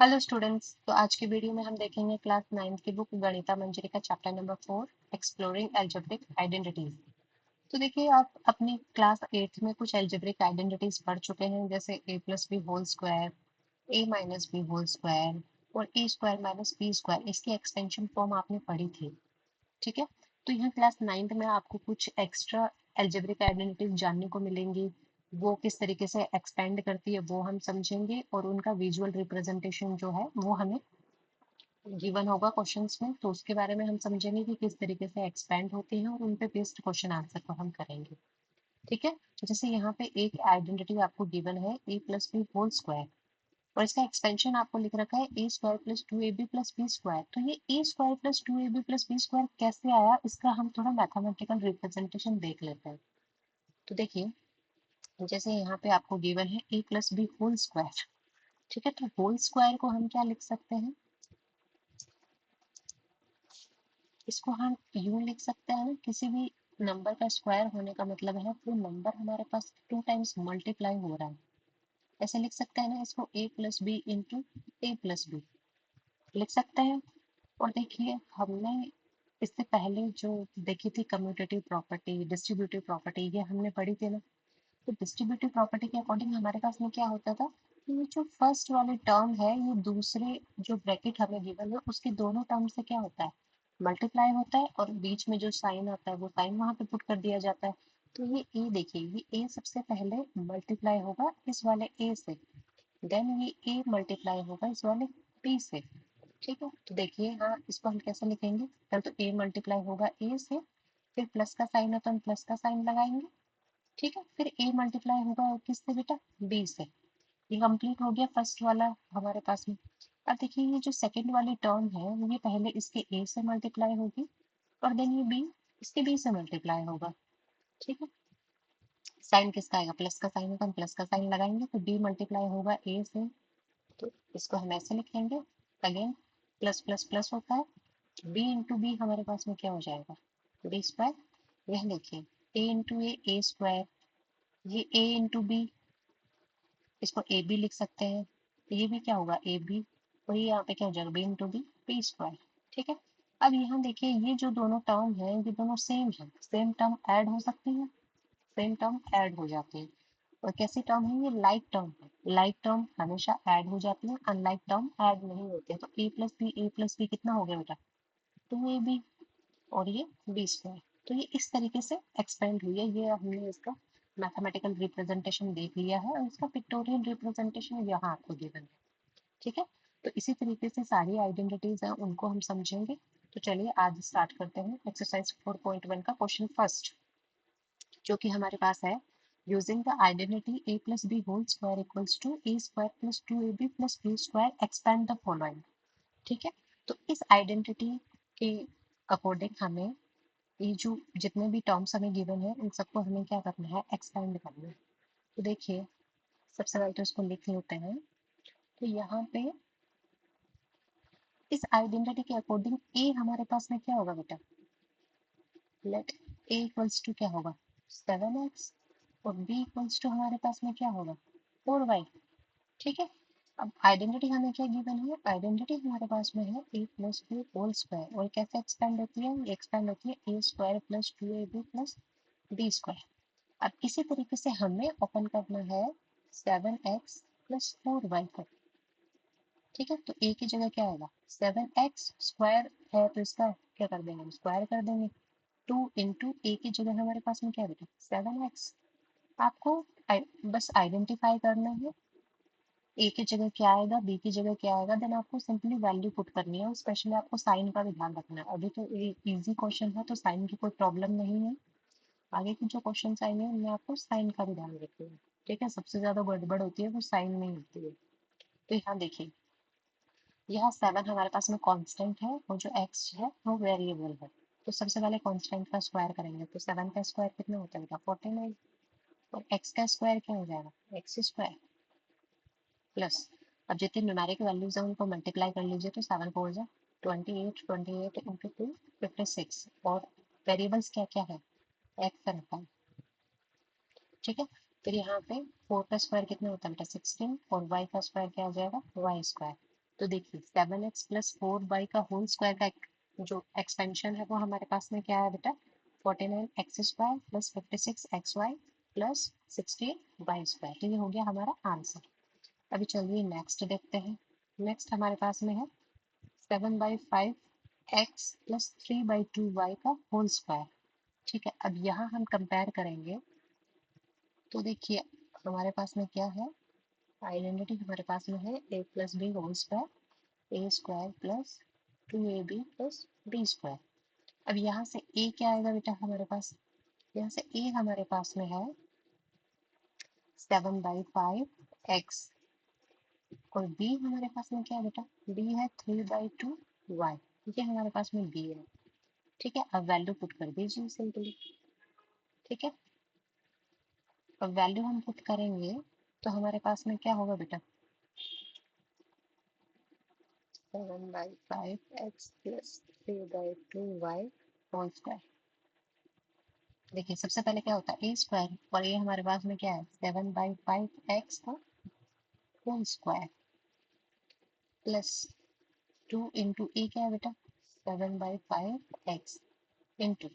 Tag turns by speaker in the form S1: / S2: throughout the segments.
S1: Hello students. तो आज की वीडियो में हम देखेंगे क्लास 9th की बुक गणिता मंजरी का chapter number 4 exploring algebraic identities. तो देखिए, आप अपनी क्लास 8th में कुछ एल्जेब्रिक आइडेंटिटीज पढ़ चुके हैं, जैसे ए प्लस बी होल स्क्वायर, ए माइनस बी होल स्क्वायर और ए स्क्वायर माइनस बी स्क्वायर। इसकी एक्सटेंशन फॉर्म आपने पढ़ी थी। ठीक है। तो यहाँ क्लास 9th में आपको कुछ एक्स्ट्रा एल्जेब्रिक आइडेंटिटीज जानने को मिलेंगी। वो किस तरीके से एक्सपेंड करती है वो हम समझेंगे, और उनका विजुअल रिप्रेजेंटेशन जो है वो हमें गिवन होगा क्वेश्चंस में, तो उसके बारे में हम समझेंगे कि किस तरीके से एक्सपेंड होती है, और उन पे बेस्ड क्वेश्चन आंसर को हम करेंगे। ठीक है। तो जैसे यहाँ पे एक आइडेंटिटी आपको गिवन है A plus B whole square, और इसका एक्सपेंशन आपको लिख रखा है A square plus two A B plus B square. तो ये ए square plus two A B plus B स्क्वायर कैसे आया, इसका हम थोड़ा मैथमेटिकल रिप्रेजेंटेशन देख लेते हैं। तो देखिए, जैसे यहाँ पे आपको गिवन है A plus B whole square. ठीक है। तो होल स्क्वायर को हम क्या लिख सकते हैं, इसको हम यूं लिख सकते हैं ना, किसी भी नंबर का स्क्वायर होने का मतलब है वो नंबर हमारे पास टू टाइम्स मल्टीप्लाई हो रहा है। ऐसे लिख सकते हैं ना इसको, ए प्लस बी इंटू ए प्लस बी लिख सकते हैं। और देखिए, हमने इससे पहले जो देखी थी कम्यूटेटिव प्रॉपर्टी, डिस्ट्रीब्यूटिव प्रॉपर्टी, ये हमने पढ़ी थी ना। तो डिस्ट्रीब्यूटिव प्रॉपर्टी के अकॉर्डिंग हमारे पास में क्या होता था कि ये जो फर्स्ट वाली टर्म है, ये दूसरे जो ब्रैकेट हमें गिवन है उसके दोनों टर्म से क्या होता है, मल्टीप्लाई होता है, और बीच में जो साइन आता है वो साइन वहां पे पुट कर दिया जाता है। तो ये ए देखिए, ये ए सबसे पहले मल्टीप्लाई होगा इस वाले ए से, देन ये ए मल्टीप्लाई होगा इस वाले बी से। ठीक है। तो देखिए, हाँ, इसको हम कैसे लिखेंगे, पहले तो ए मल्टीप्लाई होगा ए से, फिर प्लस का साइन है तो हम प्लस का साइन लगाएंगे। ठीक है। फिर ए मल्टीप्लाई होगा किससे बेटा, बी से। ये कंप्लीट हो गया फर्स्ट वाला हमारे पास में। अब देखिए, ये जो सेकंड वाली टर्म है ये पहले इसके ए से मल्टीप्लाई होगी, और देन ये बी इसके बी से मल्टीप्लाई होगा। ठीक है। साइन किसका आएगा, प्लस का साइन है तो हम प्लस का साइन लगाएंगे, तो बी मल्टीप्लाई होगा ए से। तो इसको हम ऐसे लिखेंगे, अगेन प्लस प्लस प्लस होता है, बी इंटू बी हमारे पास में क्या हो जाएगा, बी स्क्वायर। यह देखिए, ए इंटू ए स्क्वायर, ये ए इंटू बी, इसको ए बी लिख सकते हैं, तो ये भी क्या होगा ए बी, और ये यहाँ पे क्या हो जाएगा B into B, B square. ठीक है। अब यहाँ देखिए, ये जो दोनों टर्म है ये दोनों सेम है, सेम टर्म ऐड हो सकती है, सेम टर्म ऐड हो जाती है। और कैसी टर्म है, ये लाइक टर्म है। लाइक टर्म हमेशा ऐड हो जाती है, अनलाइक टर्म ऐड नहीं होती है। तो ए प्लस बी कितना हो गया बेटा, टू ए बी, और ये बी स्क्वायर। तो ये इस तरीके से एक्सपेंड हुई है, ये हमने इसका मैथमेटिकल रिप्रेजेंटेशन देख लिया है, और इसका पिक्टोरियल रिप्रेजेंटेशन यहाँ आपको गिवन है। ठीक है। तो इसी तरीके से सारी आइडेंटिटीज हैं उनको हम समझेंगे। तो चलिए आज स्टार्ट करते हैं एक्सरसाइज 4.1 का क्वेश्चन फर्स्ट, जो कि हमारे पास है, using the identity A plus B whole square equals to A square plus two A B plus B square expand the following. ठीक है। तो इस आइडेंटिटी के अकॉर्डिंग हमें ये जो जितने भी टर्म्स हमें गिवन है उन सबको हमें क्या करना है, एक्सपेंड करना है। तो देखिए, सबसे पहले तो इसको लिख लेते हैं। तो यहाँ पे इस आइडेंटिटी के अकॉर्डिंग ए हमारे पास में क्या होगा बेटा, लेट ए इक्वल्स टू क्या होगा, 7x, और बी इक्वल्स टू हमारे पास में क्या होगा, 4y। ठीक है। अब आइडेंटिटी हमें क्या गिवन है, आइडेंटिटी हमारे पास में है A plus B whole square, और कैसे एक्सपेंड होती है, एक्सपेंड होती है A square plus two A B plus B square. अब इसी तरीके से हमें ओपन करना है 7x प्लस 4y को। ठीक है। तो ए की जगह क्या आएगा, 7x स्क्वायर है तो इसका क्या कर देंगे, स्क्वायर कर देंगे। टू इंटू ए की जगह हमारे पास में क्या है बेटा, 7x। आपको बस आइडेंटिफाई करना है ए की जगह क्या आएगा, बी की जगह क्या आएगा, देन आपको सिंपली वैल्यू पुट करनी है। और स्पेशली आपको साइन का भी ध्यान रखना है। अभी तो इजी क्वेश्चन है तो साइन की कोई प्रॉब्लम नहीं है, आगे की जो क्वेश्चन आएंगे उनमें आपको साइन का भी ध्यान रखना है। ठीक है। सबसे ज्यादा गड़बड़ होती है वो साइन में ही होती है। तो यहाँ देखिए, यहाँ 7 हमारे पास में कांस्टेंट है, और जो x है वो वेरिएबल है। तो सबसे पहले कांस्टेंट का स्क्वायर करेंगे, तो 7 का स्क्वायर कितना होता है बेटा, 49, और x का स्क्वायर क्या हो जाएगा, एक्स स्क्वायर प्लस, अब जितनी न्यूमेरिक वैल्यूज है उनको मल्टीप्लाई कर लीजिए, तो 7 फोर जा 28, 28 इंटू 2 56, और वेरिएबल्स क्या क्या है, एक्स रखा है। ठीक है। फिर यहाँ पे 4 का स्क्वायर कितना होता है बेटा, 16, और y का स्क्वायर क्या हो जाएगा, वाई स्क्वायर। तो देखिए 7x प्लस 4y का होल स्क्वायर का जो एक्सपेंशन है वो हमारे पास में क्या है बेटा, 49x² plus 56xy plus 16y²। तो ये हो गया हमारा आंसर। अभी चलिए नेक्स्ट देखते हैं। नेक्स्ट हमारे पास में है 7/5x प्लस 3/2y का होल स्क्वायर। ठीक है, अब यहाँ हम कंपेयर करेंगे तो देखिए हमारे पास में क्या है, आइडेंटिटी हमारे पास में है a plus B whole square, A square plus 2ab plus B square. अब यहाँ से a क्या आएगा बेटा हमारे पास, यहाँ से a हमारे पास में है 7/5x और b हमारे पास में क्या है बेटा, b है 3/2y। ये हमारे पास में b है। ठीक है, अब वैल्यू पुट कर दीजिए सिंपली। ठीक है, अब वैल्यू हम पुट करेंगे तो हमारे पास में क्या होगा बेटा, 7/5x plus 3/2y whole square. देखिए सबसे पहले क्या होता है ए स्क्वायर, और ये हमारे पास में क्या है 7/5x का होल स्क्वायर प्लस 2 इंटू ए क्या है बेटा 7/5x इंटू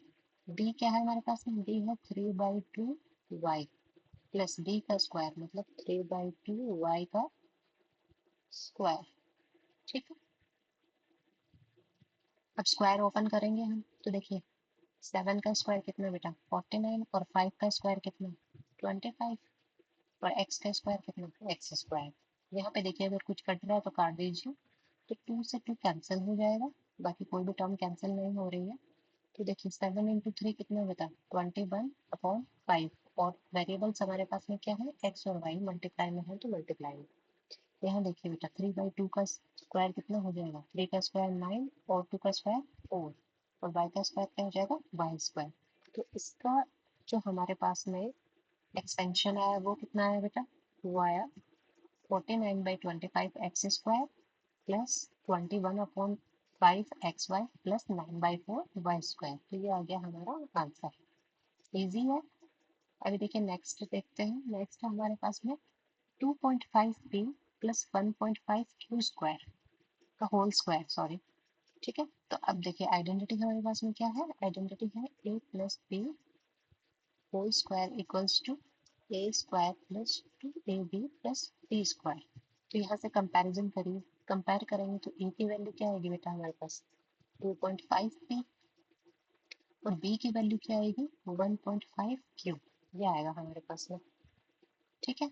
S1: बी क्या है हमारे पास में, बी है 3/2y प्लस बी का स्क्वायर मतलब 3/2y का स्क्वायर। ठीक है, अब स्क्वायर ओपन करेंगे हम तो देखिए 7 का स्क्वायर कितना बेटा 49 और 5 का स्क्वायर कितना 25 और x का स्क्वायर कितना एक्स स्क्वायर। यहाँ पे देखिए अगर कुछ कट रहा है तो काट दीजिए, तो 2 से 2 कैंसिल हो जाएगा, बाकी कोई भी टर्म कैंसिल नहीं हो रही है। तो देखिए 7 इंटू 3 कितना बेटा 21/5 और वेरिएबल्स हमारे पास में क्या है x और y, मल्टीप्लाई में है तो मल्टीप्लाई में। यहाँ देखिए बेटा 3/2 का स्क्वायर कितना हो जाएगा, 3 का स्क्वायर 9 और 2 का स्क्वायर 4 और y का स्क्वायर क्या हो जाएगा y²। तो इसका जो हमारे पास में एक्सपेंशन आया वो कितना आया बेटा, वो आया 49/25x² plus 21/5xy plus 9/4y²। तो ये आ गया हमारा आंसर। इजी है। अभी देखिए नेक्स्ट देखते हैं। नेक्स्ट हमारे पास में 2.5p प्लस 1.5q² का होल स्क्वायर, सॉरी। ठीक है, तो अब देखिए आइडेंटिटी हमारे पास में क्या है, आइडेंटिटी है a plus B whole square equals to A square plus 2ab plus B square. तो यहाँ से कंपैरिजन करिए, कंपेयर करेंगे तो a की वैल्यू क्या आएगी बेटा हमारे पास 2.5p और b की वैल्यू क्या आएगी 1.5q। ये आएगा हमारे पास में। ठीक है,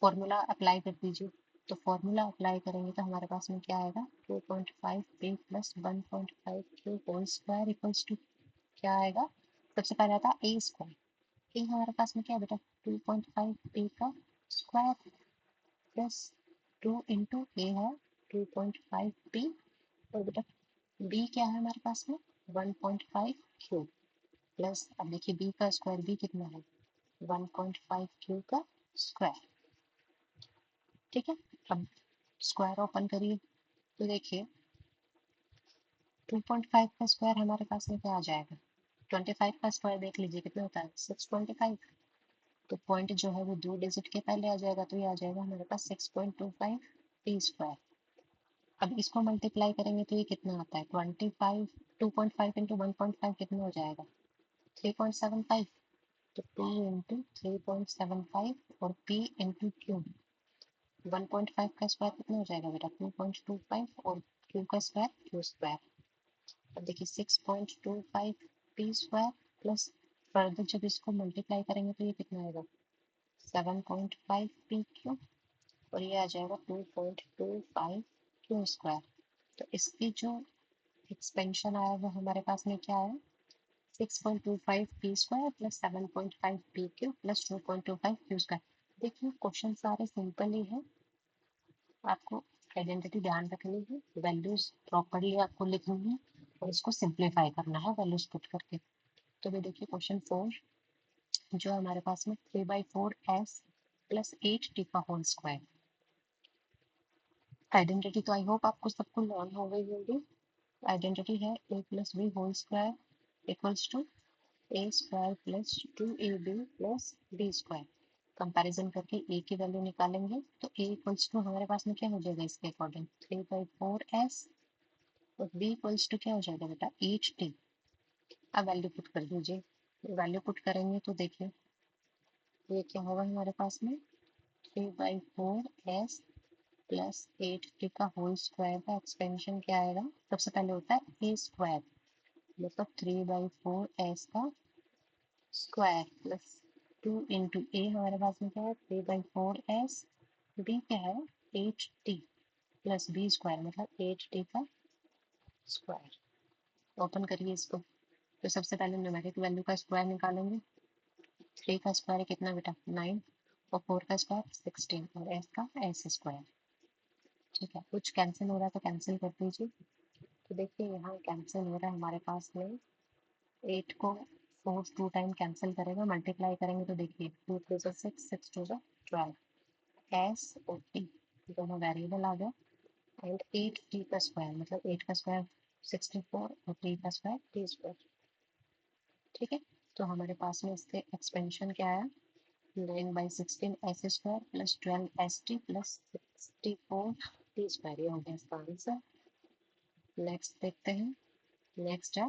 S1: फॉर्मूला अप्लाई कर दीजिए। तो फॉर्मूला अप्लाई करेंगे तो हमारे पास में क्या आएगा 2.5p plus 1.5q whole square equals to क्या आएगा, सबसे पहले आता है ए स्क्वायर। ए हमारे पास में क्या है बेटा 2.5p का स्क्वायर प्लस 2 इंटू ए है 2.5p और बेटा बी क्या है हमारे पास में 1.5q प्लस, अब देखिए बी का स्क्वायर बी कितना है 1.5q का स्क्वायर। ठीक है, अब स्क्वायर ओपन करिए तो देखिए 2.5 का स्क्वायर हमारे पास में क्या आ जाएगा, 25 का स्क्वायर देख लीजिए कितना होता है 625। तो पॉइंट जो है वो 2 डिजिट के पहले आ जाएगा, तो ये आ जाएगा हमारे पास 6.25 टी स्क्वायर। अब इसको मल्टीप्लाई करेंगे तो ये कितना आता है 25, 2.5 इंटू 1.5 कितना हो जाएगा 3.75। तो 2 इंटू 3.75 और p इंटू क्यू 1.5 का स्क्वायर कितना हो जाएगा बेटा 2.25 और q का स्क्वायर q²। अब देखिए 6.25 p स्क्वायर प्लस फर्दर जब इसको मल्टीप्लाई करेंगे तो ये कितना आएगा 7.5 पी क्यू और ये आ जाएगा 2.25 q²। तो इसकी जो एक्सपेंशन आया वो हमारे पास में क्या है 6.25 P square plus 7.5 P Q plus 2.25 q²। देखिए क्वेश्चन सारे सिंपल ही है, आपको आइडेंटिटी ध्यान रखनी है, वैल्यूज प्रॉपरली आपको लिखनी है और इसको सिंप्लीफाई करना है वैल्यूज पुट करके। तो भी देखिए क्वेश्चन 4 जो हमारे पास में 3/4s प्लस 8t का होल स्क्वायर। आइडेंटिटी तो आई होप आपको सबको लर्न हो गई होगी। आइडेंटिटी है a plus B whole square equals to A square plus 2ab plus B square. Comparison करके ए की वैल्यू निकालेंगे तो ए इक्वल्स टू हमारे पास में क्या हो जाएगा इसके अकॉर्डिंग 3/4s और बी इक्वल्स टू क्या हो जाएगा बेटा 8t। अब वैल्यू पुट कर दीजिए। वैल्यू पुट करेंगे तो देखिए ये क्या होगा हमारे पास में 3/4s प्लस 8t का होल स्क्वायर का एक्सपेंशन क्या आएगा। सबसे पहले होता है ए स्क्वायर मतलब 3/4s का स्क्वायर प्लस 2 इंटू ए हमारे पास में क्या है 3/4s। बी क्या है 8t प्लस बी स्क्वायर मतलब 8t का स्क्वायर। ओपन करिए इसको तो सबसे पहले न्यूमेरिक वैल्यू का स्क्वायर निकालेंगे। 3 का स्क्वायर कितना बेटा 9 और 4 का स्क्वायर 16 और s का s स्क्वायर। ठीक है कुछ कैंसिल हो रहा है तो कैंसिल कर दीजिए। तो देखिए यहाँ कैंसिल हो रहा है हमारे पास में 8 को 4 2 टाइम कैंसिल करेगा मल्टीप्लाई करेंगे तो देखिए 2 3 से 6 6 2 से 12 s और t दोनों वेरिएबल आ गए एंड 8t का स्क्वायर मतलब 8 का स्क्वायर 64 और t का स्क्वायर t स्क्वायर। ठीक है तो हमारे पास में इसके एक्सपेंशन क्या आया 9/16 S square plus 12 S T plus 64 T square. ये हो गया इसका आंसर। नेक्स्ट देखते हैं। नेक्स्ट है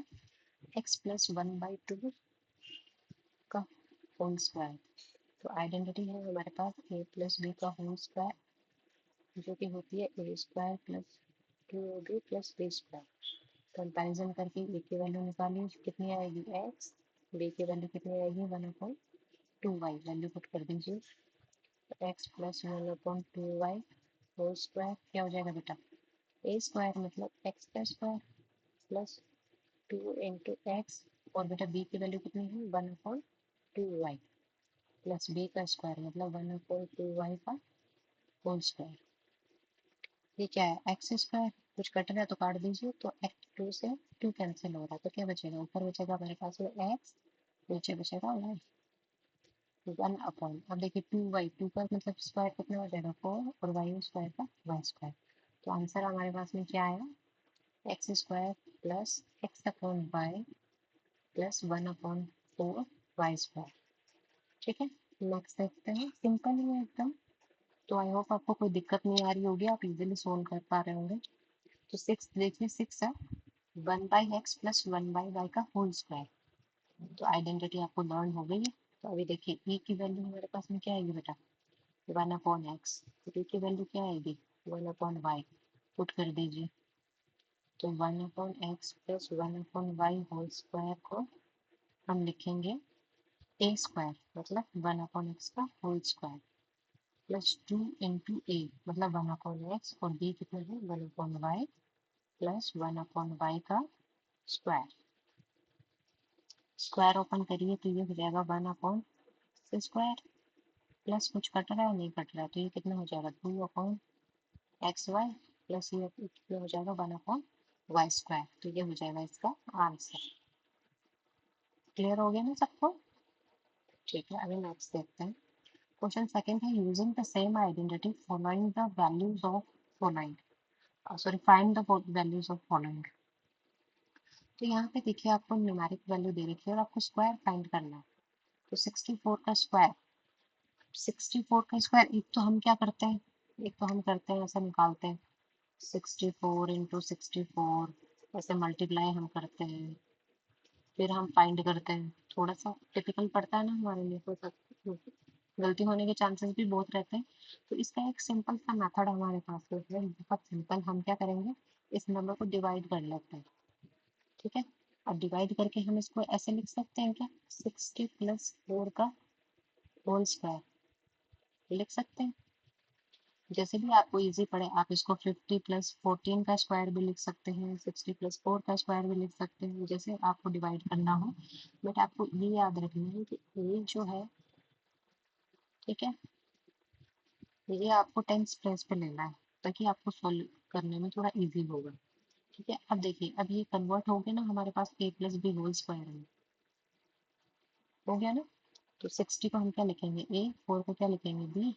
S1: x प्लस 1/2 का होल स्क्वायर। तो आइडेंटिटी है हमारे पास a प्लस बी का होल स्क्वायर जो कि होती है A square plus 2ab plus B square. Comparison करके ए की वैल्यू निकालिए कितनी आएगी x, बी की वैल्यू कितनी आएगी 1/2y। वैल्यू पुट कर दीजिए x plus 1/2y whole square क्या हो जाएगा बेटा ए स्क्वायर मतलब x का स्क्वायर प्लस 2 इंटू एक्स और बेटा b की वैल्यू कितनी है 1/2y प्लस b का स्क्वायर मतलब 1/2y का होल स्क्वायर। ये क्या है एक्स स्क्वायर कुछ कट रहा है तो काट दीजिए तो एक्स 2 से 2 कैंसिल हो रहा है तो क्या बचेगा ऊपर बचेगा हमारे पास में एक्स नीचे बचेगा वाई 1 अपॉन अब देखिए 2y 2 का मतलब स्क्वायर कितना हो जाएगा 4 और वाई स्क्वायर का वाई स्क्वायर। तो आंसर हमारे पास में क्या आया X square plus X upon Y plus 1/4 Y square. ठीक है नेक्स्ट देखते हैं सिंपल ही है एकदम। तो आई होप आपको कोई दिक्कत नहीं आ रही होगी आप इजीली सोल्व कर पा रहे होंगे। तो 6 देखिए 6 है 1/x प्लस 1/y का होल स्क्वायर। तो आइडेंटिटी आपको लर्न हो गई है। तो अभी देखिए e की वैल्यू हमारे पास में क्या आएगी बेटा 1/x। b की वैल्यू क्या आएगी 1/y पुट कर दीजिए तो 1/x plus 1/y whole square को हम लिखेंगे ए स्क्वायर मतलब 1/x का होल स्क्वायर प्लस 2 इंटू ए मतलब 1/x और b कितना है 1/y प्लस 1/y का स्क्वायर। स्क्वायर ओपन करिए तो ये हो जाएगा 1/स्क्वायर प्लस कुछ कट रहा है नहीं कट रहा है तो ये कितना हो जाएगा 2/xy प्लस ये कितना हो जाएगा 1/y स्क्वायर। तो ये हो जाएगा इसका आंसर। क्लियर हो गया ना सबको। ठीक है अभी नेक्स्ट देखते हैं। क्वेश्चन सेकंड है using the same identity following the values of following sorry find the values of following. तो यहाँ पे देखिए आपको न्यूमेरिक वैल्यू दे रखी है और आपको स्क्वायर फाइंड करना है। तो 64 का स्क्वायर एक तो हम क्या करते हैं एक तो हम करते हैं ऐसा निकालते हैं 64 इंटू 64 ऐसे मल्टीप्लाई हम करते हैं फिर हम फाइंड करते हैं। थोड़ा सा टिपिकल पड़ता है ना हमारे लिए थोड़ा सा गलती होने के चांसेस भी बहुत रहते हैं। तो इसका एक सिंपल सा मेथड हमारे पास है बहुत सिंपल। हम क्या करेंगे इस नंबर को डिवाइड कर लेते हैं। ठीक है अब डिवाइड करके हम इसको ऐसे लिख सकते हैं क्या 60 प्लस 4 का होल स्क्वायर लिख सकते हैं। जैसे भी आपको इजी पड़े आप इसको 50 प्लस 14 का स्क्वायर भी लिख सकते हैं 60 प्लस 4 का स्क्वायर भी लिख सकते हैं जैसे आपको डिवाइड करना हो। बट आपको ये याद रखना है कि ये जो है ठीक है ये आपको 10th प्लेस पे लेना है ताकि आपको सॉल्व करने में थोड़ा इजी होगा। ठीक है अब देखिए अब ये कन्वर्ट हो गया ना हमारे पास a plus B whole square में हो गया ना। तो 60 को हम क्या लिखेंगे a 4 को क्या लिखेंगे b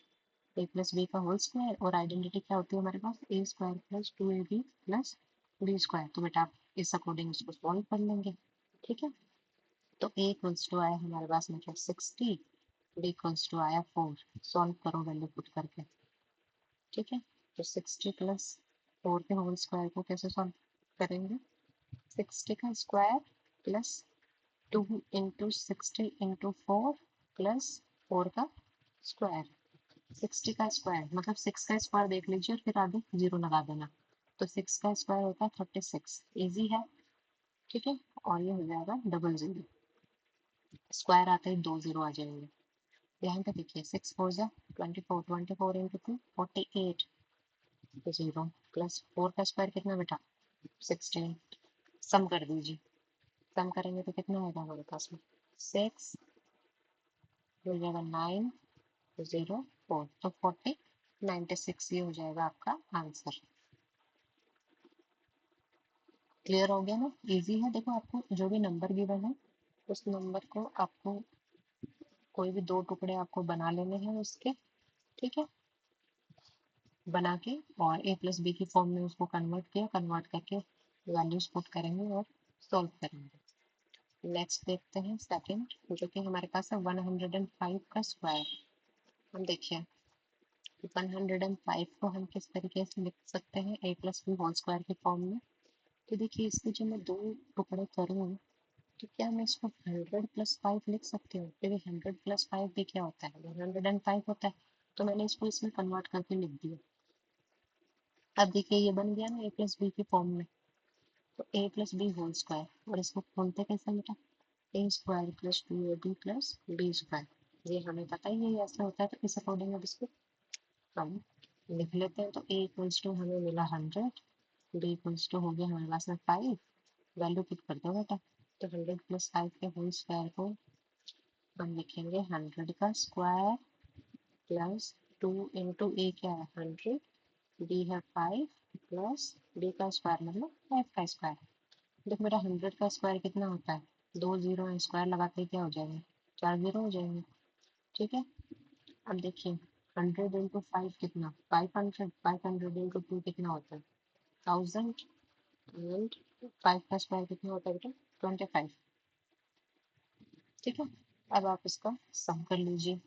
S1: ए प्लस बी का होल स्क्वायर और आइडेंटिटी क्या होती है हमारे पास A square plus 2ab plus B square. तो बेटा आप इस अकॉर्डिंग इसको सॉल्व कर लेंगे। ठीक है तो ए इक्वल्स टू आया हमारे पास में क्या 60 b इक्वल्स टू आया 4। सॉल्व करो वैल्यू पुट करके। ठीक है, तो 60 प्लस 4 के होल स्क्वायर को कैसे सॉल्व करेंगे? 60 का square plus 2 into 60 into 4 plus 4 का स्क्वायर। 60 का स्क्वायर मतलब 6 का स्क्वायर देख लीजिए और फिर आगे जीरो लगा देना। तो 6 का स्क्वायर होता है 36। इजी है। ठीक है, और ये हो जाएगा डबल जीरो। स्क्वायर आते ही 2 जीरो आ जाएंगे। यहाँ पे देखिए 6 फोर जा 24, 24 इंटू 2 48, जीरो प्लस 4 का स्क्वायर कितना बेटा? 16। सम कर दीजिए। सम करेंगे तो कितना आएगा हमारे पास में? 6 हो जाएगा 9 0 4, तो 40 96 ये हो जाएगा आपका आंसर। क्लियर हो गया ना? इजी है। देखो आपको जो भी नंबर गिवन है उस नंबर को आपको कोई भी दो टुकड़े आपको बना लेने हैं उसके। ठीक है, बना के और a प्लस बी की फॉर्म में उसको कन्वर्ट किया, कन्वर्ट करके वैल्यूज पुट करेंगे और सॉल्व करेंगे। नेक्स्ट देखते हैं सेकंड, जो कि हमारे पास है 105 का स्क्वायर। हम देखिए 105 को हम किस तरीके से लिख सकते हैं a plus B whole square की फॉर्म में। तो देखिए इसके जो मैं दो टुकड़े करूँ तो क्या मैं इसको 100 प्लस 5 लिख सकती हूँ? क्योंकि 100 प्लस 5 भी क्या होता है? 105 होता है। तो मैंने इसको इसमें कन्वर्ट करके लिख दिया। अब देखिए ये बन गया ना a प्लस बी की फॉर्म में। तो a plus B whole square, और इसको खोलते कैसे बेटा? A square plus 2ab plus B square. ये हमें पता ही है ऐसा होता है। तो इस अकॉर्डिंग अब इसको हम लिख लेते हैं। तो a इक्वल्स टू हमें मिला 100, b इक्वल्स टू हो गया हमारे पास में 5। वैल्यू पुट कर दो बेटा। तो 100 प्लस 5 के होल स्क्वायर को हम लिखेंगे 100 का स्क्वायर प्लस 2 इंटू ए क्या है 100, बी है 5 प्लस बी का स्क्वायर मतलब 5 का स्क्वायर। देखो मेरा 100 का स्क्वायर कितना होता है? दो जीरो है, स्क्वायर लगाते ही क्या हो जाएंगे? 4 जीरो हो जाएंगे। ठीक है, अब देखिए 100 इंटू 5 कितना? 500। 500 इंटू 2 कितना होता है? 1000। एंड 5 का स्क्वायर कितना होता है बेटा? 25। ठीक है, अब आप इसका सम कर लीजिए।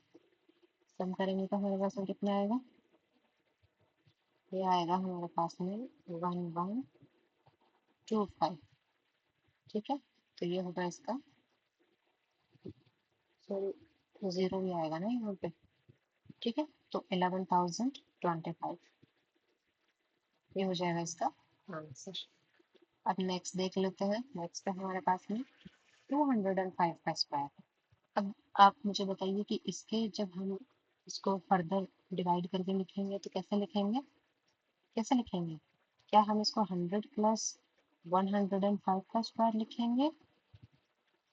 S1: सम करेंगे तो हमारे पास में कितना आएगा? ये आएगा हमारे पास में 1125। ठीक है, तो ये होगा इसका, सॉरी जीरो भी आएगा ना यहाँ पे। ठीक है, तो 11,025 ये हो जाएगा इसका आंसर। अब नेक्स्ट देख लेते हैं। नेक्स्ट है हमारे पास में 205 का स्क्वायर। अब आप मुझे बताइए कि इसके जब हम इसको फर्दर डिवाइड करके लिखेंगे तो कैसे लिखेंगे? कैसे लिखेंगे? क्या हम इसको 100 प्लस 105 का स्क्वायर लिखेंगे,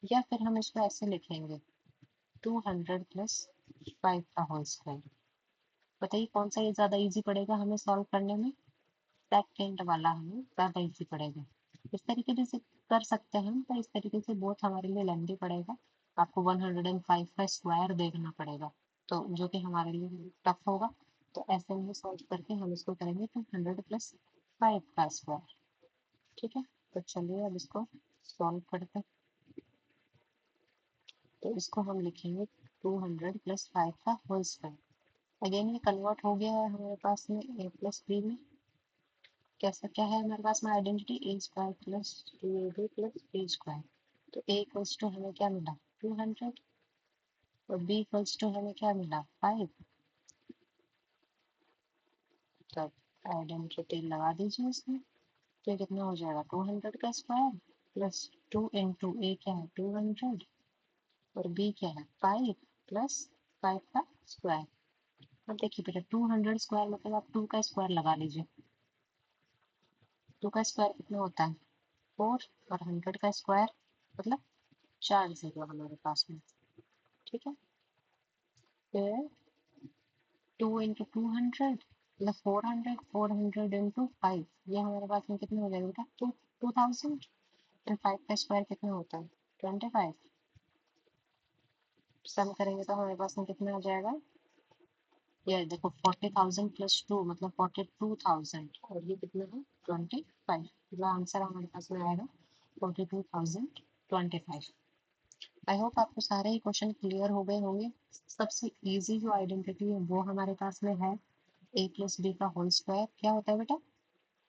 S1: या फिर हम इसको ऐसे लिखेंगे 200 प्लस 5 का होल स्क्वायर? बताइए कौन सा ये ज़्यादा इजी पड़ेगा हमें सॉल्व करने में? सेकंड वाला हमें ज़्यादा इजी पड़ेगा। इस तरीके से कर सकते हैं हम, पर इस तरीके से बहुत हमारे लिए लेंदी पड़ेगा। आपको 105 का स्क्वायर देखना पड़ेगा, तो जो कि हमारे लिए टफ होगा। तो ऐसे में सॉल्व करके हम इसको करेंगे 200 प्लस 5 का स्क्वायर। ठीक है, तो चलिए अब इसको सॉल्व करते हैं। तो इसको हम लिखेंगे 200 प्लस 5 का होल स्क्वायर। अगेन ये कन्वर्ट हो गया है हमारे पास में a प्लस बी में। कैसा क्या है हमारे पास में identity? A square plus 2ab plus B square. तो a इक्वल्स टू हमें क्या मिला? 200, और b इक्वल्स टू हमें क्या मिला? 5। तब आइडेंटिटी लगा दीजिए इसमें। तो ये कितना हो जाएगा? 200 का स्क्वायर प्लस 2 इंटू ए क्या है 200, और b क्या है 5 प्लस 5 का स्क्वायर। अब देखिए बेटा 200 स्क्वायर मतलब आप 2 का स्क्वायर लगा लीजिए। 2 का स्क्वायर कितना होता है? 4, और 100 का स्क्वायर मतलब 4 जीरो हमारे पास में। ठीक है, फिर 2 इंटू 200 मतलब 400, 400 इंटू 5, ये हमारे पास में कितना हो जाएगा बेटा? 2000। एंड 5 का स्क्वायर कितना होता है? 25। सम करेंगे तो हमारे पास में कितना आ जाएगा? ये देखो 40,000 प्लस 2 मतलब 42,000, और ये कितना है? 25। मतलब आंसर हमारे पास में आएगा 42,025। आई होप आपको सारे ही क्वेश्चन क्लियर हो गए होंगे। सबसे इजी जो आइडेंटिटी है वो हमारे पास में है ए प्लस बी का होल स्क्वायर। क्या होता है बेटा?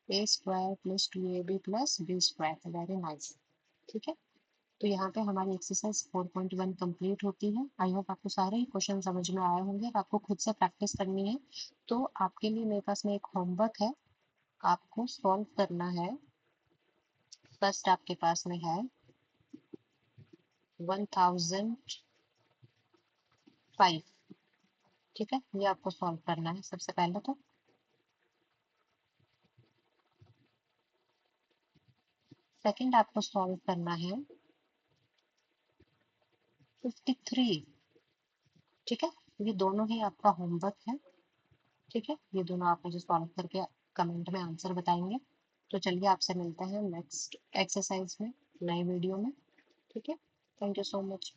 S1: A square plus 2ab plus B square. Very nice. ठीक है, तो यहाँ पे हमारी एक्सरसाइज 4.1 कंप्लीट होती है। आई होप आपको सारे ही क्वेश्चन समझ में आए होंगे। आपको खुद से प्रैक्टिस करनी है, तो आपके लिए मेरे पास में एक होमवर्क है, आपको सॉल्व करना है। फर्स्ट आपके पास में है 1005। ठीक है, ये आपको सॉल्व करना है सबसे पहले तो। सेकंड आपको सॉल्व करना है 53। ठीक है, ये दोनों ही आपका होमवर्क है। ठीक है, ये दोनों आप मुझे सॉल्व करके कमेंट में आंसर बताएंगे। तो चलिए आपसे मिलते हैं नेक्स्ट एक्सरसाइज में, नए वीडियो में। ठीक है, थैंक यू सो मच।